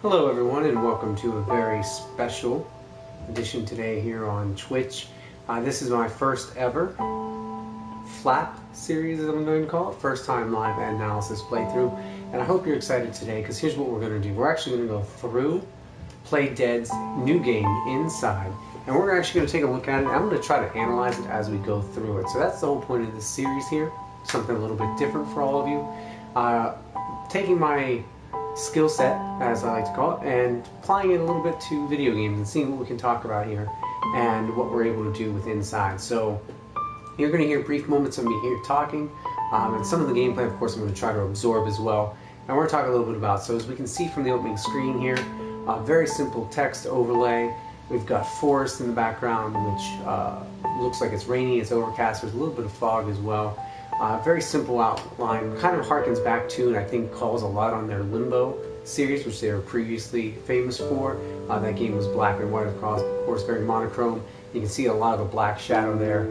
Hello everyone and welcome to a very special edition today here on Twitch. This is my first ever Flap series, as I'm going to call it, first time live analysis playthrough, and I hope you're excited today because here's what we're going to do. We're actually going to go through Play Dead's new game Inside, and we're actually going to take a look at it. I'm going to try to analyze it as we go through it. So that's the whole point of this series here, something a little bit different for all of you. Taking my skill set, as I like to call it, and applying it a little bit to video games and seeing what we can talk about here and what we're able to do with Inside. So you're going to hear brief moments of me here talking, and some of the gameplay, of course, I'm going to try to absorb as well. And we're going to talk a little bit about, so as we can see from the opening screen here, very simple text overlay. We've got forest in the background, which looks like it's rainy, it's overcast, there's a little bit of fog as well. Very simple outline, kind of harkens back to, and I think calls a lot on their Limbo series, which they were previously famous for. That game was black and white, of course, very monochrome. You can see a lot of a black shadow there,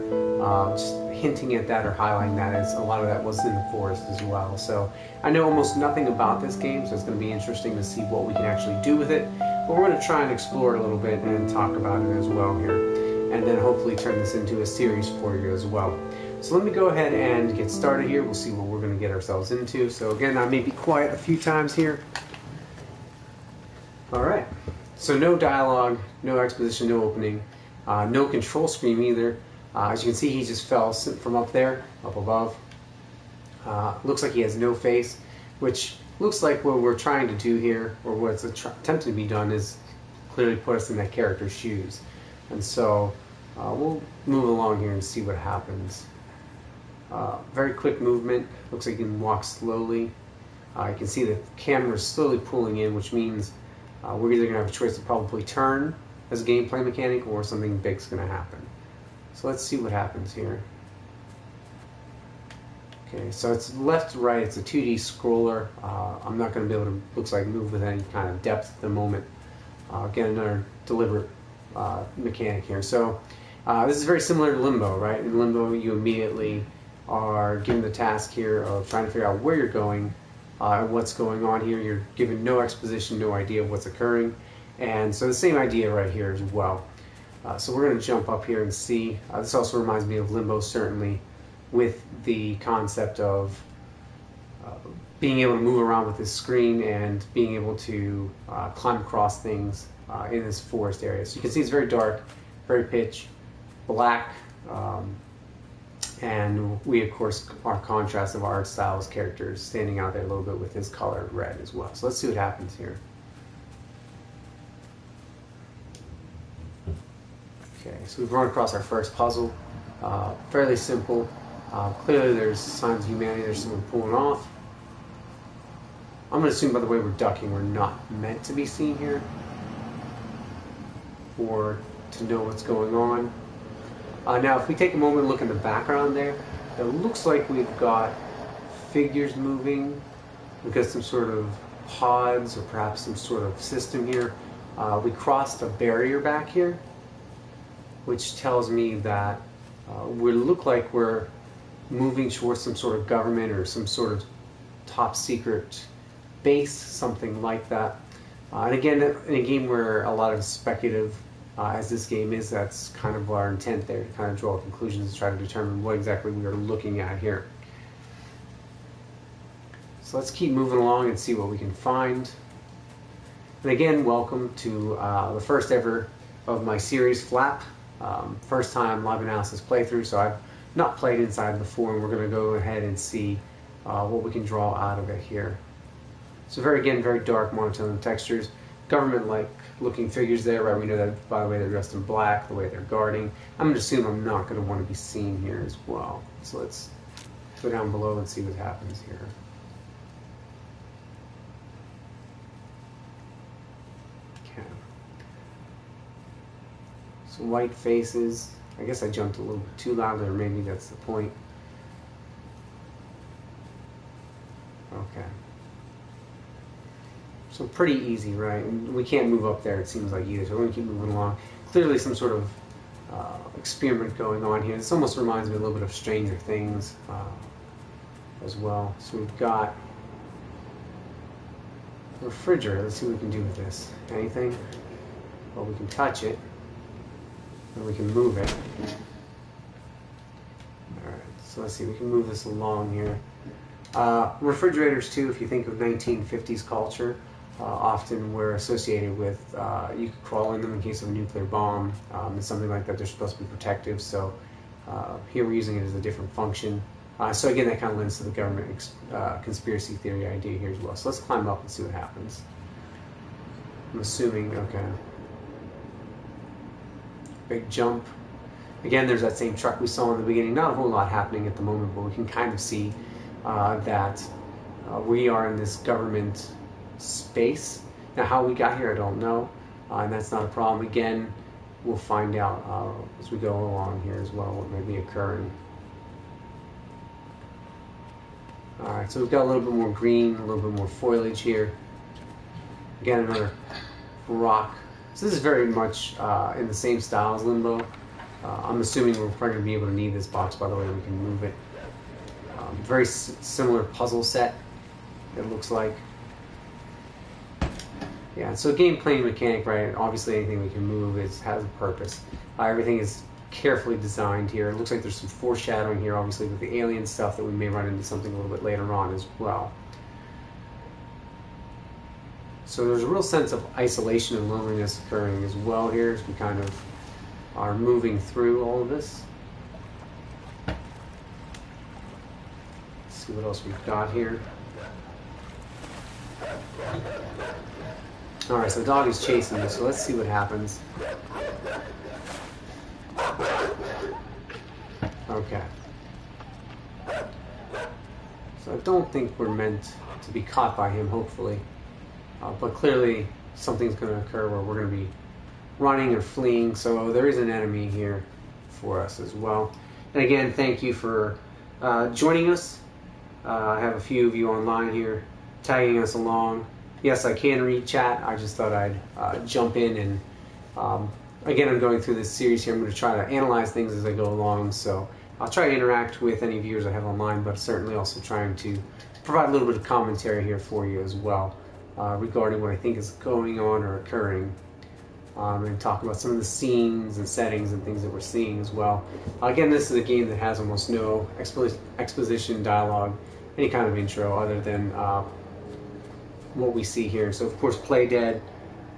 just hinting at that or highlighting that, as a lot of that was in the forest as well. So I know almost nothing about this game, so it's going to be interesting to see what we can actually do with it. But we're going to try and explore it a little bit and talk about it as well here, and then hopefully turn this into a series for you as well. So let me go ahead and get started here. We'll see what we're going to get ourselves into. So again, I may be quiet a few times here. Alright, so no dialogue, no exposition, no opening, no control screen either. As you can see, he just fell from up there, up above. Looks like he has no face, which looks like what we're trying to do here, or what's attempted to be done, is clearly put us in that character's shoes. And so we'll move along here and see what happens. Very quick movement. Looks like you can walk slowly. You can see the camera is slowly pulling in, which means we're either going to have a choice to probably turn as a gameplay mechanic, or something big's going to happen. So let's see what happens here. Okay, so it's left to right. It's a 2D scroller. I'm not going to be able to, looks like, move with any kind of depth at the moment. Again, another deliberate mechanic here. So this is very similar to Limbo, right? In Limbo, you immediately are given the task here of trying to figure out where you're going, what's going on here. You're given no exposition, no idea of what's occurring. And so the same idea right here as well. So we're going to jump up here and see. This also reminds me of Limbo, certainly, with the concept of being able to move around with this screen and being able to climb across things in this forest area. So you can see it's very dark, very pitch black. And we, of course, our contrast of our art styles characters standing out there a little bit with his color red as well. So let's see what happens here. Okay, so we've run across our first puzzle. Fairly simple. Clearly there's signs of humanity. There's someone pulling off. I'm going to assume, by the way we're ducking, we're not meant to be seen here, or to know what's going on. Now, if we take a moment and look in the background there, it looks like we've got figures moving. We've got some sort of pods, or perhaps some sort of system here. We crossed a barrier back here, which tells me that we look like we're moving towards some sort of government or some sort of top secret base, something like that. And again, in a game where a lot of speculative, as this game is, that's kind of our intent there, to kind of draw conclusions and try to determine what exactly we are looking at here. So let's keep moving along and see what we can find. And again, welcome to the first ever of my series, Flap. First time live analysis playthrough, so I've not played Inside before, and we're going to go ahead and see what we can draw out of it here. So very dark monotone textures. Government-like looking figures there, right? We know that by the way they're dressed in black, the way they're guarding. I'm going to assume I'm not going to want to be seen here as well. So let's go down below and see what happens here. Okay. Some white faces. I guess I jumped a little bit too loud, or maybe that's the point. Okay. So pretty easy, right? And we can't move up there, it seems like, either, so we're going to keep moving along. Clearly some sort of experiment going on here. This almost reminds me a little bit of Stranger Things as well. So we've got refrigerator. Let's see what we can do with this. Anything? Well, we can touch it, and we can move it. Alright, so let's see, we can move this along here. Refrigerators too, if you think of 1950s culture, often were associated with, you could crawl in them in case of a nuclear bomb, and something like that. They're supposed to be protective, so here we're using it as a different function. So again, that kind of lends to the government conspiracy theory idea here as well. So let's climb up and see what happens. I'm assuming, okay. Big jump. Again, there's that same truck we saw in the beginning. Not a whole lot happening at the moment, but we can kind of see that we are in this government space. Now, how we got here, I don't know, and that's not a problem. Again, we'll find out as we go along here as well what may be occurring. Alright, so we've got a little bit more green, a little bit more foliage here. Again, another rock. So this is very much in the same style as Limbo. I'm assuming we're probably going to be able to need this box, by the way, we can move it. Very similar puzzle set, it looks like. Yeah, so gameplay mechanic, right? Obviously anything we can move has a purpose. Everything is carefully designed here. It looks like there's some foreshadowing here, obviously, with the alien stuff that we may run into something a little bit later on as well. So there's a real sense of isolation and loneliness occurring as well here as we kind of are moving through all of this. Let's see what else we've got here. Alright, so the dog is chasing us, so let's see what happens. Okay. So I don't think we're meant to be caught by him, hopefully. But clearly something's going to occur where we're going to be running or fleeing, so there is an enemy here for us as well. And again, thank you for joining us. I have a few of you online here tagging us along. Yes, I can read chat. I just thought I'd jump in and again, I'm going through this series here. I'm going to try to analyze things as I go along, so I'll try to interact with any viewers I have online, but certainly also trying to provide a little bit of commentary here for you as well regarding what I think is going on or occurring, and talk about some of the scenes and settings and things that we're seeing as well. Again, this is a game that has almost no exposition, dialogue, any kind of intro other than what we see here. So of course Playdead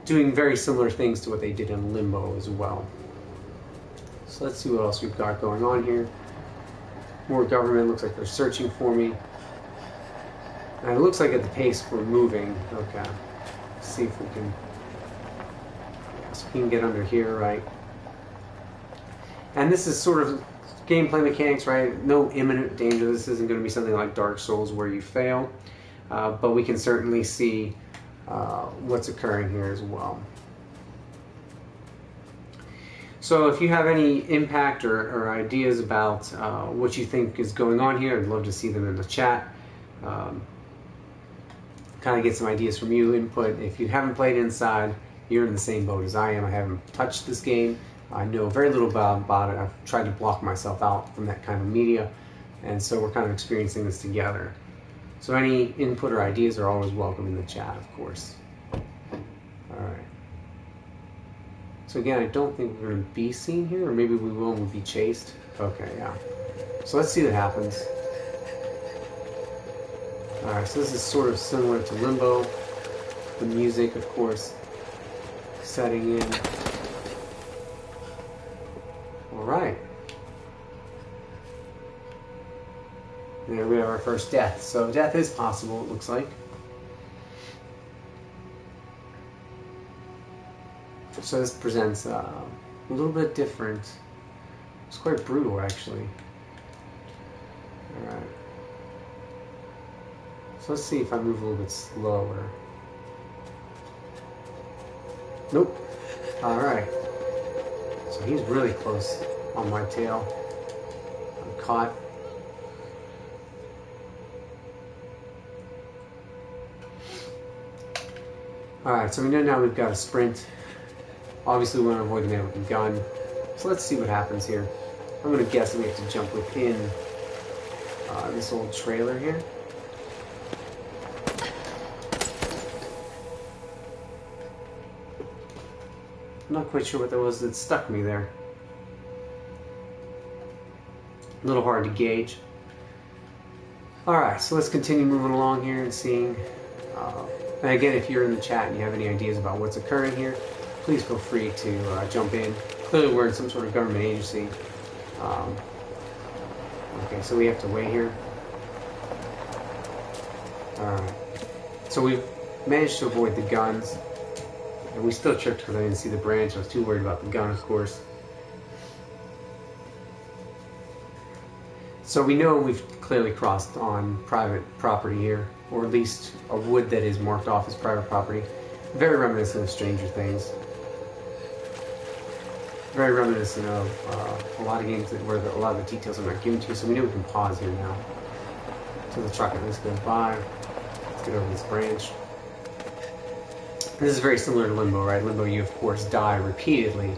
doing very similar things to what they did in Limbo as well. So let's see what else we've got going on here. More government, looks like they're searching for me. And it looks like at the pace we're moving. Okay, let's see if we can, yeah, so we can get under here, right? And this is sort of gameplay mechanics, right? No imminent danger. This isn't going to be something like Dark Souls where you fail, but we can certainly see what's occurring here as well. So if you have any impact or ideas about what you think is going on here, I'd love to see them in the chat. Kind of get some ideas from you, input. If you haven't played Inside, you're in the same boat as I am. I haven't touched this game. I know very little about it. I've tried to block myself out from that kind of media, and so we're kind of experiencing this together. So any input or ideas are always welcome in the chat, of course. Alright. So again, I don't think we're going to be seen here, or maybe we will and we'll be chased. Okay, yeah. So let's see what happens. Alright, so this is sort of similar to Limbo. The music, of course, setting in. Alright. There we have our first death. So death is possible, it looks like. So this presents a little bit different. It's quite brutal, actually. Alright. So let's see if I move a little bit slower. Nope. Alright. So he's really close on my tail. I'm caught. Alright, so we know now we've got a sprint. Obviously we want to avoid the man with the gun. So let's see what happens here. I'm going to guess that we have to jump within this old trailer here. I'm not quite sure what that was that stuck me there. A little hard to gauge. Alright, so let's continue moving along here and seeing. And again, if you're in the chat and you have any ideas about what's occurring here, please feel free to jump in. Clearly we're in some sort of government agency. Okay, so we have to wait here. Alright. So we've managed to avoid the guns. And we still tripped because I didn't see the branch. I was too worried about the gun, of course. So we know we've clearly crossed on private property here, or at least a wood that is marked off as private property. Very reminiscent of Stranger Things. Very reminiscent of a lot of games where a lot of the details are not given to you, so we know we can pause here now. So the truck at least goes by. Let's get over this branch. This is very similar to Limbo, right? Limbo, you of course die repeatedly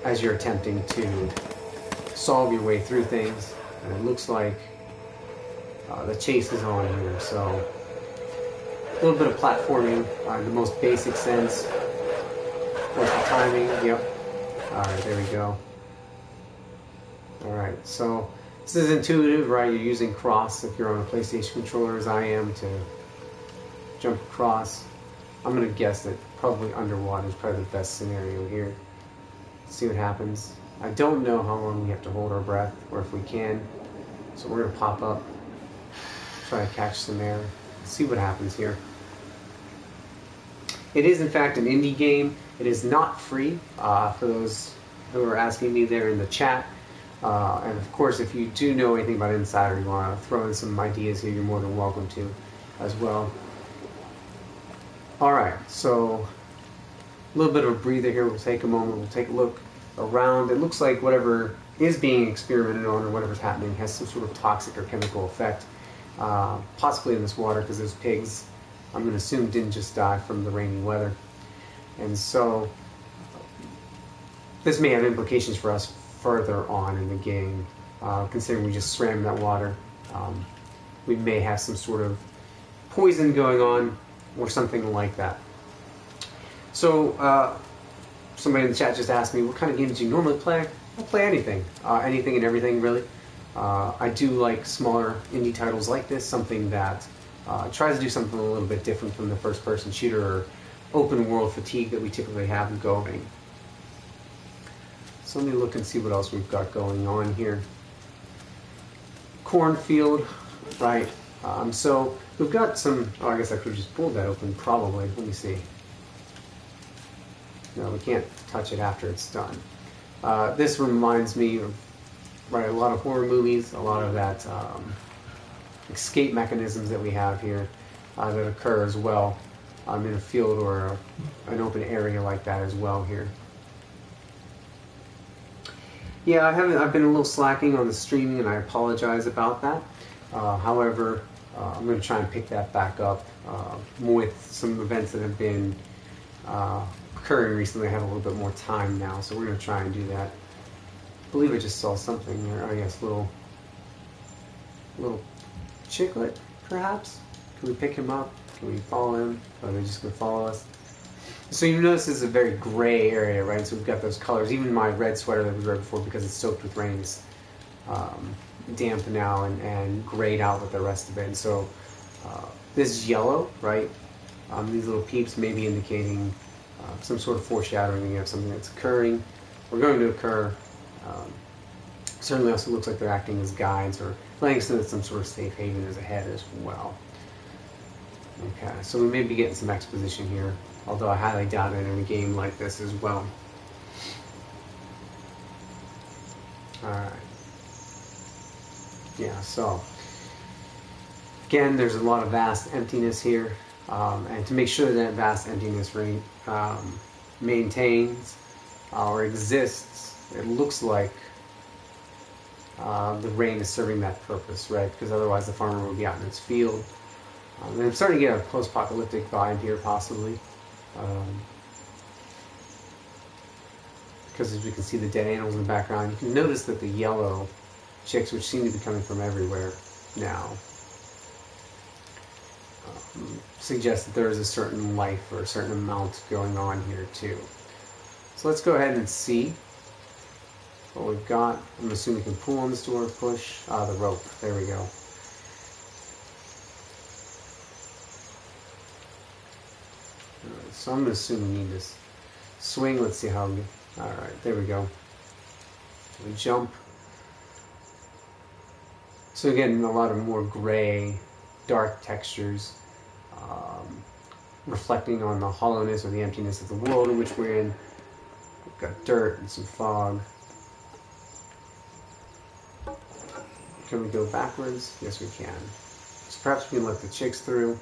as you're attempting to solve your way through things, and it looks like the chase is on here. So a little bit of platforming in the most basic sense. Of course, the timing. Yep. All right, there we go. All right, so this is intuitive, right? You're using cross if you're on a PlayStation controller, as I am, to jump across. I'm gonna guess that probably underwater is probably the best scenario here. Let's see what happens. I don't know how long we have to hold our breath, or if we can. So we're gonna pop up, try to catch some air, see what happens here. It is in fact an indie game. It is not free, for those who are asking me there in the chat. And of course, if you do know anything about Insider, you want to throw in some ideas here, you're more than welcome to as well. Alright, so a little bit of a breather here. We'll take a moment, we'll take a look around. It looks like whatever is being experimented on, or whatever's happening, has some sort of toxic or chemical effect, possibly in this water, because those pigs, I'm going to assume, didn't just die from the rainy weather. And so this may have implications for us further on in the game, considering we just swam in that water. We may have some sort of poison going on, or something like that. So somebody in the chat just asked me, what kind of games do you normally play? I play anything. Anything and everything, really. I do like smaller indie titles like this, something that tries to do something a little bit different from the first-person shooter or open-world fatigue that we typically have going. So let me look and see what else we've got going on here. Cornfield, right? So we've got some. Oh, I guess I could have just pulled that open, probably. Let me see. No, we can't touch it after it's done. This reminds me of a lot of horror movies, a lot of that escape mechanisms that we have here that occur as well in a field or an open area like that as well here. Yeah, I've been a little slacking on the streaming, and I apologize about that. However, I'm going to try and pick that back up with some events that have been occurring recently. I have a little bit more time now, so we're going to try and do that. I believe I just saw something there. Oh yes, little chicklet, perhaps? Can we pick him up? Can we follow him? Or are they just going to follow us? So you notice this is a very gray area, right? So we've got those colors. Even my red sweater that we read before, because it's soaked with rain, is damp now and grayed out with the rest of it. And so this yellow, right? These little peeps may be indicating some sort of foreshadowing of something that's occurring or going to occur. Certainly also looks like they're acting as guides, or letting us know that some sort of safe haven is ahead as well. Okay, so we may be getting some exposition here, although I highly doubt it in a game like this as well. Alright. Yeah, so again, there's a lot of vast emptiness here, and to make sure that vast emptiness maintains or exists, it looks like the rain is serving that purpose, right? Because otherwise the farmer would be out in its field. And I'm starting to get a post-apocalyptic vibe here, possibly. Because as we can see the dead animals in the background, you can notice that the yellow chicks, which seem to be coming from everywhere now, suggest that there is a certain life or a certain amount going on here too. So let's go ahead and see what we've got. I'm assuming we can pull on this door, push, the rope. There we go. Alright, so I'm assuming we need this swing. Let's see how we, alright, there we go. We jump. So again, a lot of more gray, dark textures, reflecting on the hollowness or the emptiness of the world in which we're in. We've got dirt and some fog. Can we go backwards? Yes, we can. So perhaps we can let the chicks through.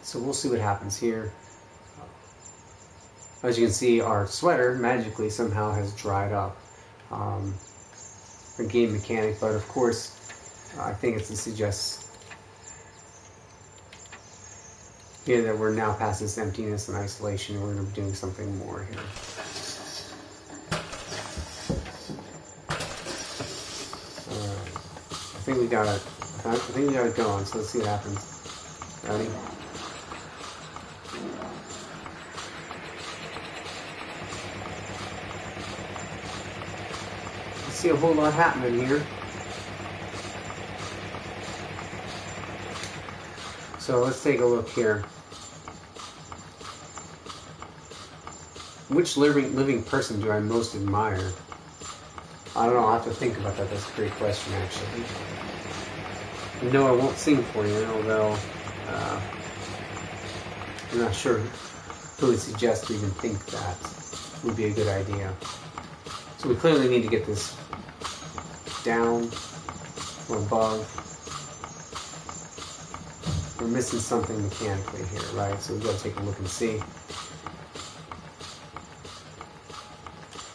So we'll see what happens here. As you can see, our sweater magically somehow has dried up. A game mechanic, but of course, I think it's to suggest here that we're now past this emptiness and isolation, and we're going to be doing something more here. Alright. I think we got it going, so let's see what happens. Ready? I see a whole lot happening here. So let's take a look here. Which living person do I most admire? I don't know, I'll have to think about that. That's a great question, actually. You know, I won't sing for you, although I'm not sure who would suggest to even think that would be a good idea. So we clearly need to get this down or above. We're missing something mechanically here, right? So we've got to take a look and see.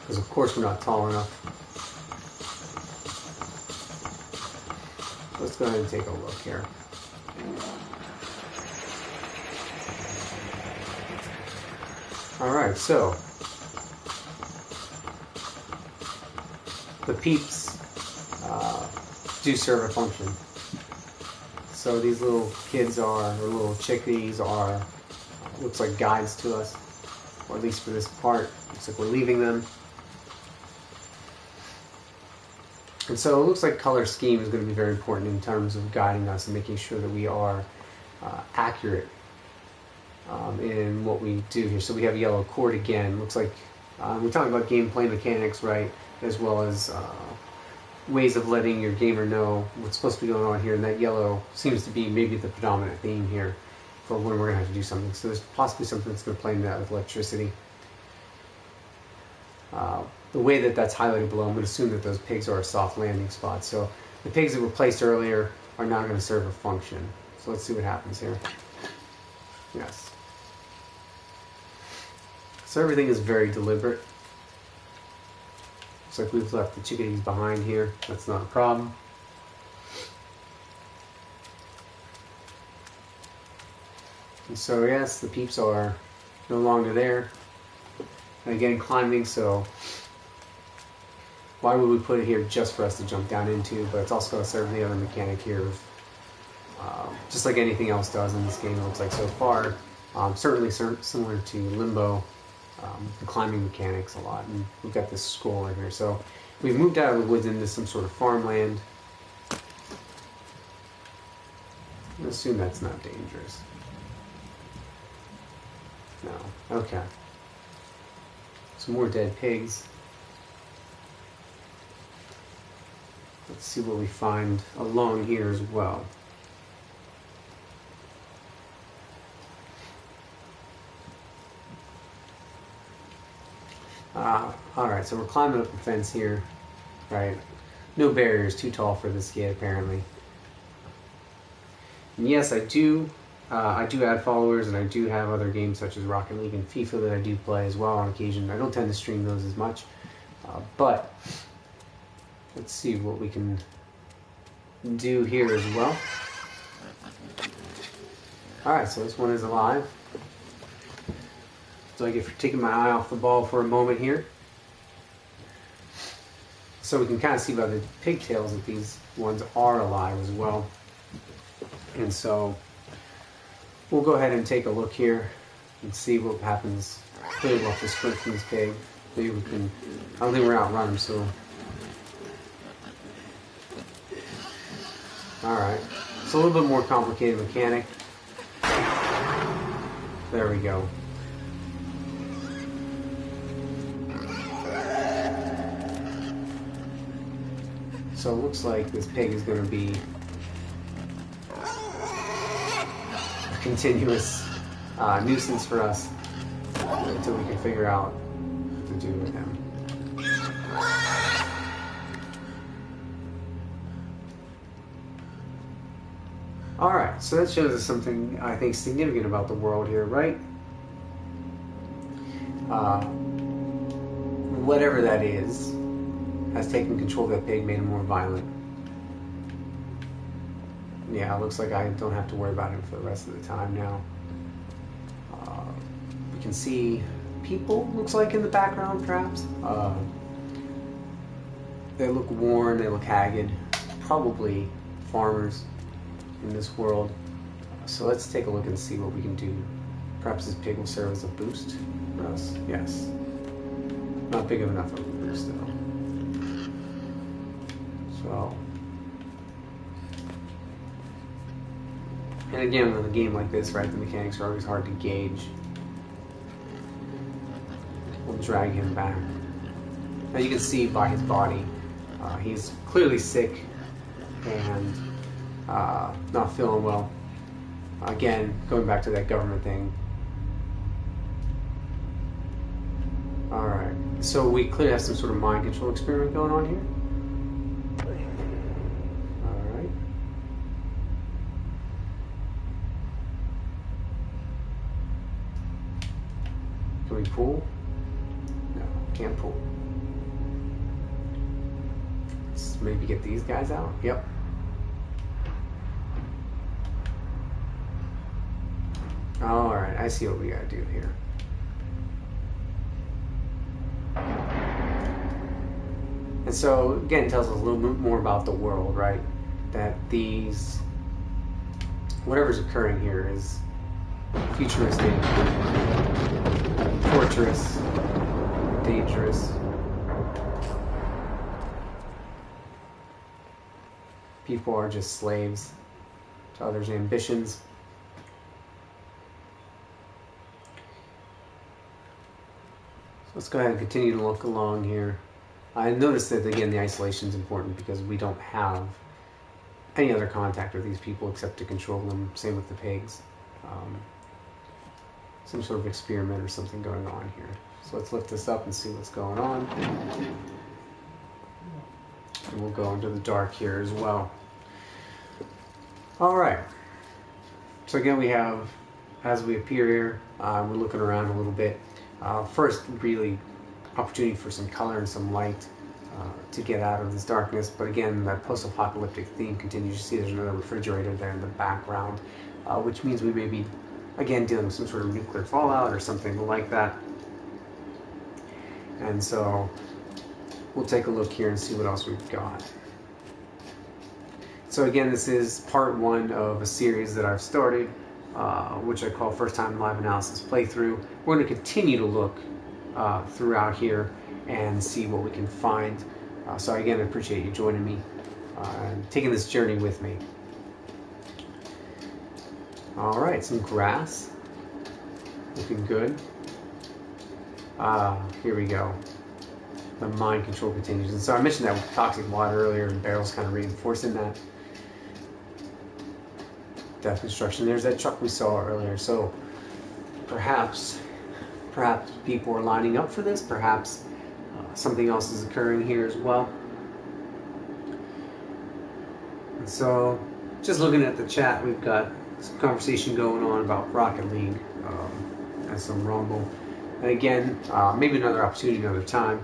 Because of course we're not tall enough. So let's go ahead and take a look here. Alright, so the peeps do serve a function. So these little kids or little chickadees are, looks like guides to us, or at least for this part. Looks like we're leaving them. And so it looks like color scheme is going to be very important in terms of guiding us and making sure that we are accurate in what we do here. So we have yellow cord again. Looks like we're talking about gameplay mechanics, right, as well as ways of letting your gamer know what's supposed to be going on here. And that yellow seems to be maybe the predominant theme here for when we're going to have to do something. So there's possibly something that's going to play into that with electricity. The way that that's highlighted below, I'm going to assume that those pigs are a soft landing spot. So the pigs that were placed earlier are now going to serve a function. So let's see what happens here. Yes. So everything is very deliberate. Looks like we've left the chickadees behind here. That's not a problem. And so yes, the peeps are no longer there. And again, climbing, so why would we put it here just for us to jump down into? But it's also going to serve the other mechanic here of, just like anything else does in this game, it looks like so far, certainly similar to Limbo, the climbing mechanics a lot. And we've got this scroll right here. So we've moved out of the woods into some sort of farmland. I assume that's not dangerous. No. Okay. Some more dead pigs. Let's see what we find along here as well. Alright, so we're climbing up the fence here. Right. No barriers too tall for this kid, apparently. And yes, I do add followers, and I do have other games such as Rocket League and FIFA that I do play as well on occasion. I don't tend to stream those as much, but let's see what we can do here as well. Alright, so this one is alive. So I get for taking my eye off the ball for a moment here. So we can kind of see by the pigtails that these ones are alive as well. And so we'll go ahead and take a look here and see what happens Clearly we'll have to sprint from this pig. Maybe we can... I don't think we're outrun him, so... Alright. It's a little bit more complicated mechanic. There we go. So it looks like this pig is going to be a continuous nuisance for us until we can figure out what to do with him. Alright, so that shows us something I think significant about the world here, right? Whatever that is, has taken control of that pig, made him more violent. Yeah, it looks like I don't have to worry about him for the rest of the time now. We can see people, looks like, in the background, perhaps. They look worn, they look haggard. Probably farmers in this world. So let's take a look and see what we can do. Perhaps this pig will serve as a boost for us. Yes. Not big enough of a boost, though. So, and again, with a game like this, right, the mechanics are always hard to gauge. We'll drag him back. Now you can see by his body, he's clearly sick and not feeling well. Again, going back to that government thing. Alright, so we clearly have some sort of mind control experiment going on here. Can we pull? No, can't pull. Let's maybe get these guys out. Yep. Alright, I see what we gotta do here. And so, again, it tells us a little bit more about the world, right? That these... whatever's occurring here is futuristic, torturous, dangerous. People are just slaves to others' ambitions. So let's go ahead and continue to look along here. I noticed that, again, the isolation is important because we don't have any other contact with these people except to control them. Same with the pigs. Some sort of experiment or something going on here. So let's lift this up and see what's going on. And we'll go into the dark here as well. Alright. So again, we have, as we appear here, we're looking around a little bit. First, really, opportunity for some color and some light to get out of this darkness. But again, that post-apocalyptic theme continues. You see there's another refrigerator there in the background, which means we may be, again, dealing with some sort of nuclear fallout or something like that. And so we'll take a look here and see what else we've got. So again, this is part one of a series that I've started, which I call First Time Live Analysis Playthrough. We're going to continue to look throughout here and see what we can find. So again, I appreciate you joining me and taking this journey with me. Alright, some grass. Looking good. Here we go. The mind control continues. And so I mentioned that with toxic water earlier, and barrels kind of reinforcing that. Death construction. There's that truck we saw earlier. So perhaps people are lining up for this. Perhaps something else is occurring here as well. And so, just looking at the chat, we've got some conversation going on about Rocket League and some Rumble. And again, maybe another opportunity another time.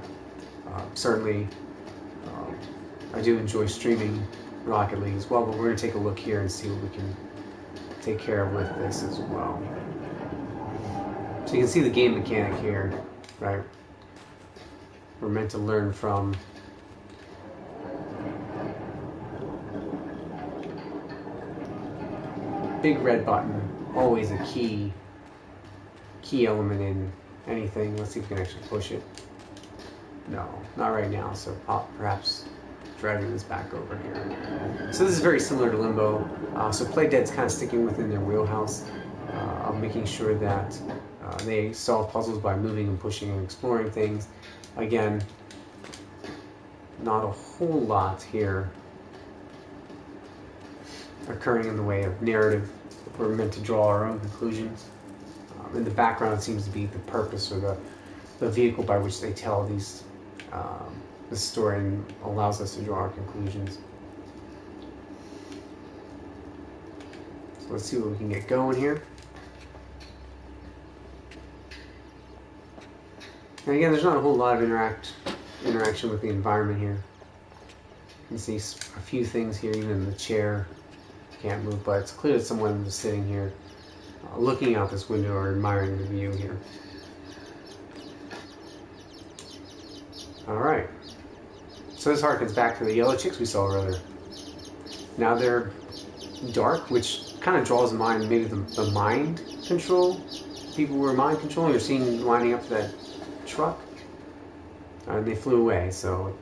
Certainly, I do enjoy streaming Rocket League as well, but we're going to take a look here and see what we can take care of with this as well. So you can see the game mechanic here, right? We're meant to learn from big red button, always a key element in anything. Let's see if we can actually push it. No, not right now, so perhaps dragging this back over here. So this is very similar to Limbo. So Playdead's kind of sticking within their wheelhouse of making sure that they solve puzzles by moving and pushing and exploring things. Again, not a whole lot here occurring in the way of narrative. We're meant to draw our own conclusions. In the background, it seems to be the purpose or the vehicle by which they tell these the story and allows us to draw our conclusions. So let's see what we can get going here. And again, there's not a whole lot of interaction with the environment here. You can see a few things here, even the chair can't move, but it's clear that someone is sitting here looking out this window or admiring the view here. Alright, so this harkens back to the yellow chicks we saw earlier. Now they're dark, which kind of draws in mind maybe the mind control. People were mind controlling or seen lining up to that truck. And they flew away, so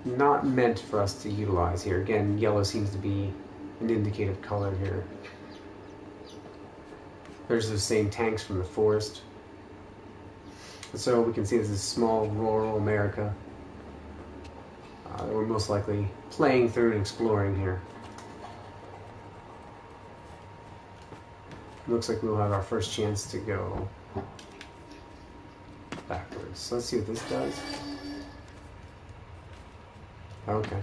not meant for us to utilize here. Again, yellow seems to be an indicative color here. There's those same tanks from the forest. So we can see this is small rural America that we're most likely playing through and exploring here. Looks like we'll have our first chance to go backwards. So let's see what this does. Okay.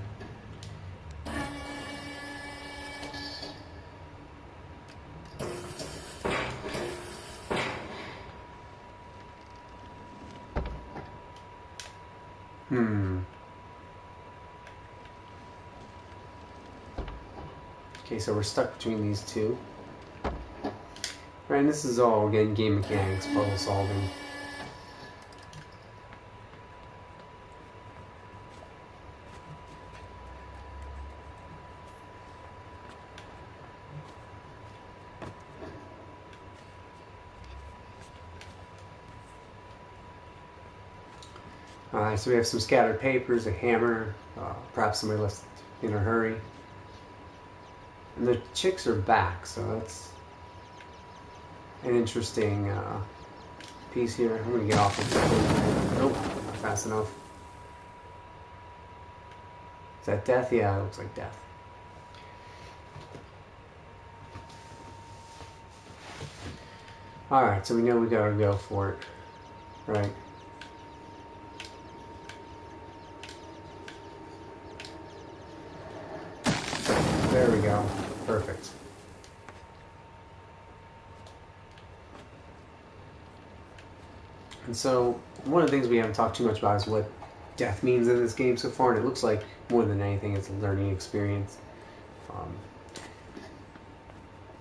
Okay, so we're stuck between these two. Right, and this is all, again, game mechanics, puzzle solving. So we have some scattered papers, a hammer, perhaps somebody left in a hurry. And the chicks are back, so that's an interesting piece here. I'm going to get off of this. Nope, not fast enough. Is that death? Yeah, it looks like death. Alright, so we know we gotta go for it. Right. There we go. Perfect. And so, one of the things we haven't talked too much about is what death means in this game so far, and it looks like more than anything it's a learning experience.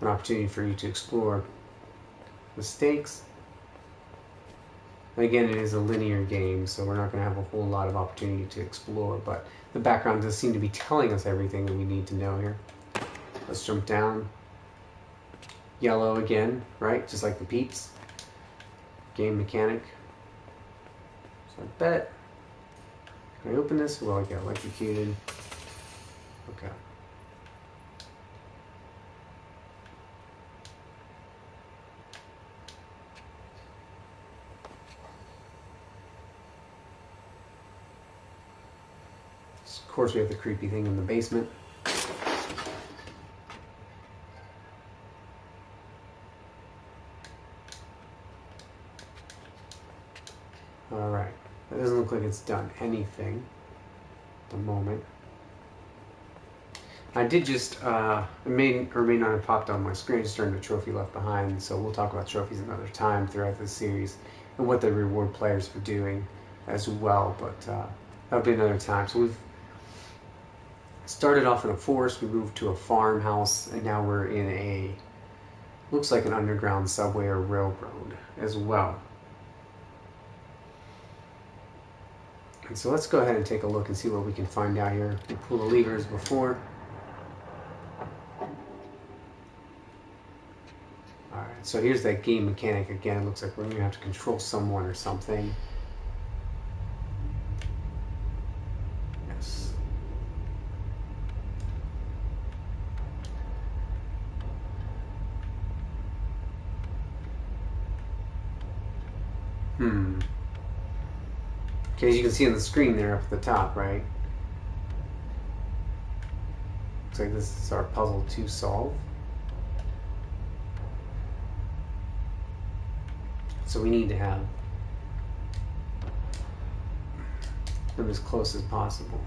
An opportunity for you to explore mistakes. And again, it is a linear game, so we're not going to have a whole lot of opportunity to explore, but the background does seem to be telling us everything that we need to know here. Let's jump down. Yellow again, right? Just like the Peeps. Game mechanic. So I bet. Can I open this? Well, I get electrocuted. Okay. Of course, we have the creepy thing in the basement. Alright, that doesn't look like it's done anything at the moment. I did just, it may or may not have popped on my screen, just turned a trophy left behind, so we'll talk about trophies another time throughout this series and what they reward players for doing as well, but that'll be another time. So we've started off in a forest, we moved to a farmhouse, and now we're in a, looks like an underground subway or railroad as well. And so let's go ahead and take a look and see what we can find out here. We'll pull the levers before. Alright, so here's that game mechanic again. It looks like we're going to have to control someone or something. Yes. Okay, as you can see on the screen there up at the top, right? Looks like this is our puzzle to solve. So we need to have them as close as possible.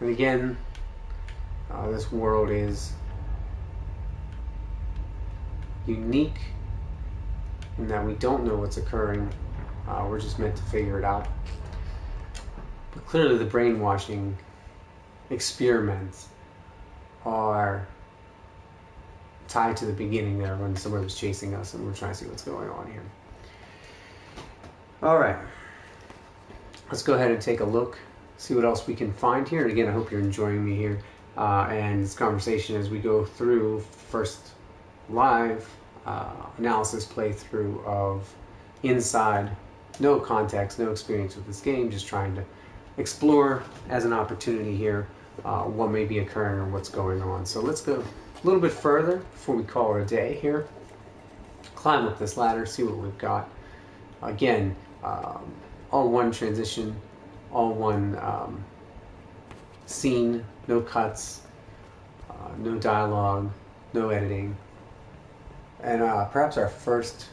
And again, this world is unique in that we don't know what's occurring. We're just meant to figure it out. But clearly the brainwashing experiments are tied to the beginning there when somebody was chasing us and we're trying to see what's going on here. Alright, let's go ahead and take a look, see what else we can find here. And again, I hope you're enjoying me here and this conversation as we go through first live analysis playthrough of Inside. No context, no experience with this game, just trying to explore as an opportunity here what may be occurring or what's going on. So let's go a little bit further before we call it a day here. Climb up this ladder, see what we've got. Again, all one transition, all one scene, no cuts, no dialogue, no editing. And perhaps our first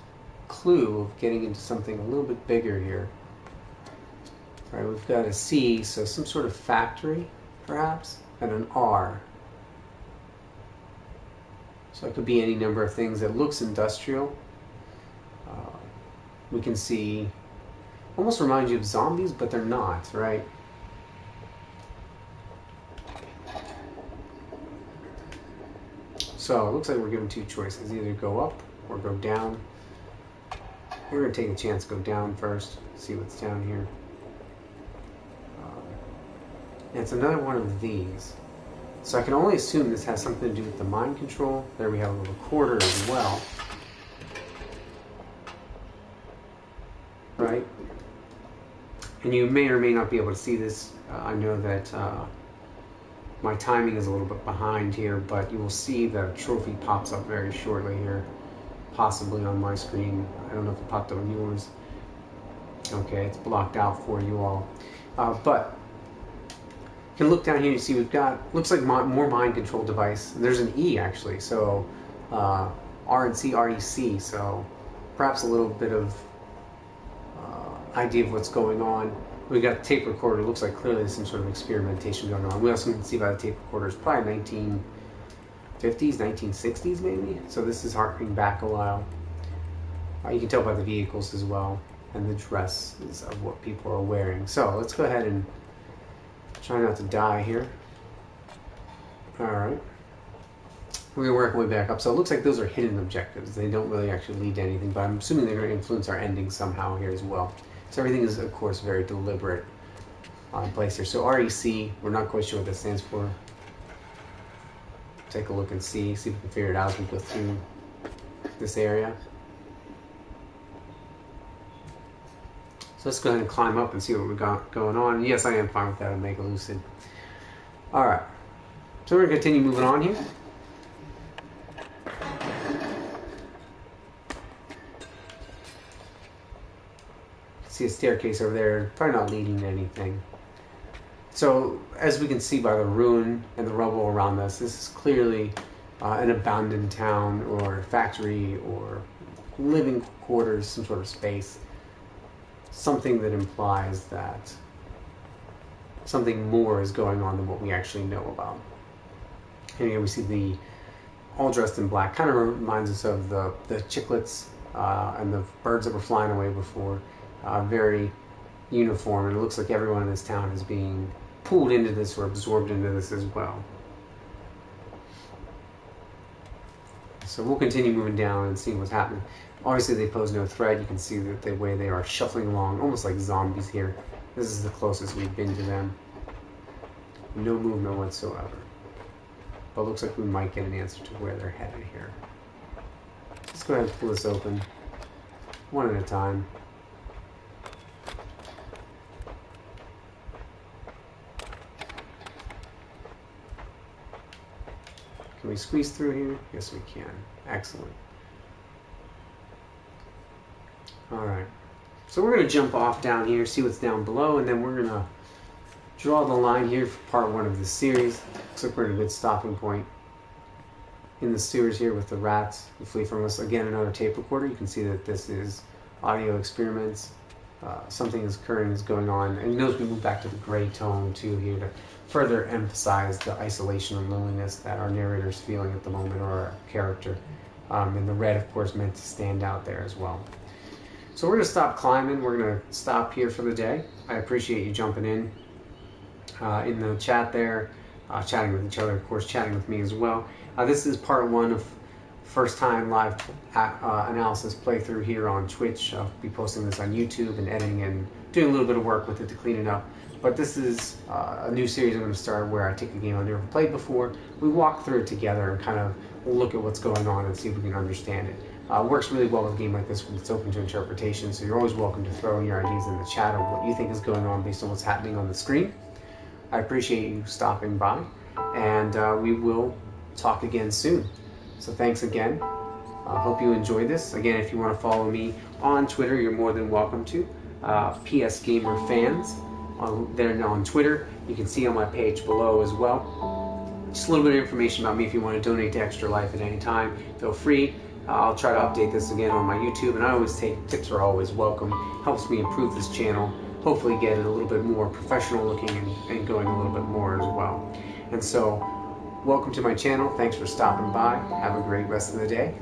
clue of getting into something a little bit bigger here. All right, we've got a C, so some sort of factory, perhaps, and an R. So it could be any number of things that looks industrial. We can see, almost reminds you of zombies, but they're not, right? So it looks like we're given two choices, either go up or go down. We're going to take a chance to go down first, see what's down here. And it's another one of these. So I can only assume this has something to do with the mind control. There we have a recorder as well. Right? And you may or may not be able to see this. I know that my timing is a little bit behind here, but you will see the trophy pops up very shortly here. Possibly on my screen. I don't know if it popped up on yours. Okay, it's blocked out for you all. But you can look down here and you see we've got, looks like more mind control device. There's an E actually, so RNC, REC, so perhaps a little bit of idea of what's going on. We got the tape recorder. It looks like clearly there's some sort of experimentation going on. We also can see by the tape recorder it's probably 1950s, 1960s maybe. So this is harkening back a while. You can tell by the vehicles as well and the dresses of what people are wearing. So let's go ahead and try not to die here. Alright. We're going to work our way back up. So it looks like those are hidden objectives. They don't really actually lead to anything, but I'm assuming they're going to influence our ending somehow here as well. So everything is, of course, very deliberate in place here. So REC, we're not quite sure what that stands for. Take a look and see if we can figure it out as we go through this area. So let's go ahead and climb up and see what we got going on. Yes, I am fine with that, Omega Lucid. Alright, so we're going to continue moving on here. See a staircase over there, probably not leading to anything. So, as we can see by the ruin and the rubble around us, this is clearly an abandoned town or factory or living quarters, some sort of space. Something that implies that something more is going on than what we actually know about. And here we see the all dressed in black. Kind of reminds us of the chiclets and the birds that were flying away before. Very uniform, and it looks like everyone in this town is being pulled into this or absorbed into this as well. So we'll continue moving down and seeing what's happening. Obviously they pose no threat. You can see that the way they are shuffling along, almost like zombies here. This is the closest we've been to them. No movement whatsoever. But looks like we might get an answer to where they're headed here. Let's go ahead and pull this open, one at a time. Can we squeeze through here? Yes, we can. Excellent. Alright. So we're going to jump off down here, see what's down below, and then we're going to draw the line here for part 1 of this series. Looks like we're at a good stopping point in the sewers here with the rats who flee from us. Again, another tape recorder. You can see that this is audio experiments. Something is occurring, is going on. And notice we move back to the gray tone too here to further emphasize the isolation and loneliness that our narrator is feeling at the moment, or our character. And the red, of course, meant to stand out there as well. So we're going to stop climbing. We're going to stop here for the day. I appreciate you jumping in the chat there, chatting with each other, of course, chatting with me as well. This is part 1 of first time live analysis playthrough here on Twitch. I'll be posting this on YouTube and editing and doing a little bit of work with it to clean it up. But this is a new series I'm going to start where I take a game I've never played before. We walk through it together and kind of look at what's going on and see if we can understand it. Works really well with a game like this when it's open to interpretation, so you're always welcome to throw in your ideas in the chat of what you think is going on based on what's happening on the screen. I appreciate you stopping by, and we will talk again soon. So thanks again. I hope you enjoyed this. Again, if you want to follow me on Twitter, you're more than welcome to. PS Gamer Fans there on Twitter. You can see on my page below as well. Just a little bit of information about me if you want to donate to Extra Life at any time. Feel free. I'll try to update this again on my YouTube, and I always take tips are always welcome. Helps me improve this channel. Hopefully get it a little bit more professional looking and going a little bit more as well. And so, welcome to my channel. Thanks for stopping by. Have a great rest of the day.